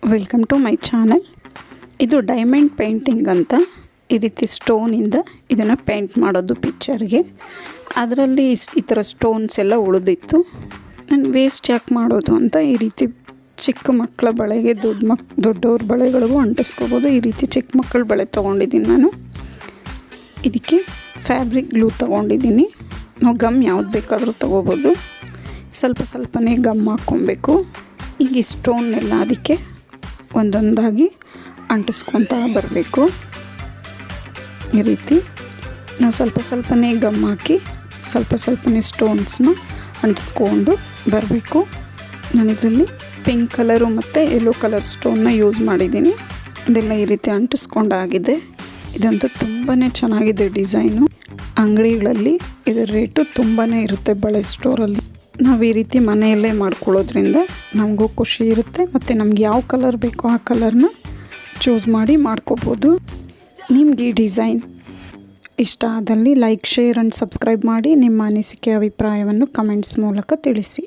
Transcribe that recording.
Welcome to my channel. ಇದು diamond painting ಅಂತ. ಈ ರೀತಿ ಸ್ಟೋನಿಂದ ಇದನ್ನು ಪೇಂಟ್ ಮಾಡೋದು ಪಿಕ್ಚರ್ಗೆ. ಅದರಲ್ಲಿ ಈ ಥರ ಸ್ಟೋನ್ಸ್ ಎಲ್ಲ ಉಳಿದಿತ್ತು. ನಾನು ವೇಸ್ಟ್ ಯಾಕೆ ಮಾಡೋದು ಅಂತ ಈ ರೀತಿ ಚಿಕ್ಕ ಮಕ್ಕಳ ಬಳೆಗೆ ದೊಡ್ಡವ್ರ ಬಳೆಗಳಿಗೂ ಅಂಟಿಸ್ಕೋಬೋದು. ಈ ರೀತಿ ಚಿಕ್ಕ ಮಕ್ಕಳ ಬಳೆ ತೊಗೊಂಡಿದ್ದೀನಿ ನಾನು. ಇದಕ್ಕೆ ಫ್ಯಾಬ್ರಿಕ್ ಗ್ಲೂ ತೊಗೊಂಡಿದ್ದೀನಿ. ನಾವು ಗಮ್ ಯಾವ್ದು ಬೇಕಾದರೂ ತೊಗೋಬೋದು. ಸ್ವಲ್ಪನೇ ಗಮ್ ಹಾಕ್ಕೊಬೇಕು. ಈಗ ಈ ಸ್ಟೋನ್ನೆಲ್ಲ ಅದಕ್ಕೆ ಒಂದೊಂದಾಗಿ ಅಂಟಿಸ್ಕೊತಾ ಬರಬೇಕು. ಈ ರೀತಿ ನಾವು ಸ್ವಲ್ಪನೇ ಗಮ್ ಹಾಕಿ ಸ್ವಲ್ಪನೇ ಸ್ಟೋನ್ಸ್ನ ಅಂಟಿಸ್ಕೊಂಡು ಬರಬೇಕು. ನಾನಿದರಲ್ಲಿ ಪಿಂಕ್ ಕಲರು ಮತ್ತು ಯೆಲ್ಲೋ ಕಲರ್ ಸ್ಟೋನ್ನ ಯೂಸ್ ಮಾಡಿದ್ದೀನಿ. ಇದೆಲ್ಲ ಈ ರೀತಿ ಅಂಟಿಸ್ಕೊಂಡಾಗಿದೆ. ಇದಂತೂ ತುಂಬಾ ಚೆನ್ನಾಗಿದೆ ಡಿಸೈನು. ಅಂಗಡಿಗಳಲ್ಲಿ ಇದರ ರೇಟು ತುಂಬಾ ಇರುತ್ತೆ ಬಳೆ ಸ್ಟೋರಲ್ಲಿ. ನಾವು ಈ ರೀತಿ ಮನೆಯಲ್ಲೇ ಮಾಡ್ಕೊಳ್ಳೋದ್ರಿಂದ ನಮಗೂ ಖುಷಿ ಇರುತ್ತೆ ಮತ್ತು ನಮ್ಗೆ ಯಾವ ಕಲರ್ ಬೇಕೋ ಆ ಕಲರ್ನ ಚೂಸ್ ಮಾಡಿ ಮಾಡ್ಕೋಬೋದು. ನಿಮ್ಗೆ ಈ ಡಿಸೈನ್ ಇಷ್ಟ ಆದಲ್ಲಿ ಲೈಕ್, ಶೇರ್ ಆ್ಯಂಡ್ ಸಬ್ಸ್ಕ್ರೈಬ್ ಮಾಡಿ. ನಿಮ್ಮ ಅನಿಸಿಕೆ ಅಭಿಪ್ರಾಯವನ್ನು ಕಮೆಂಟ್ಸ್ ಮೂಲಕ ತಿಳಿಸಿ.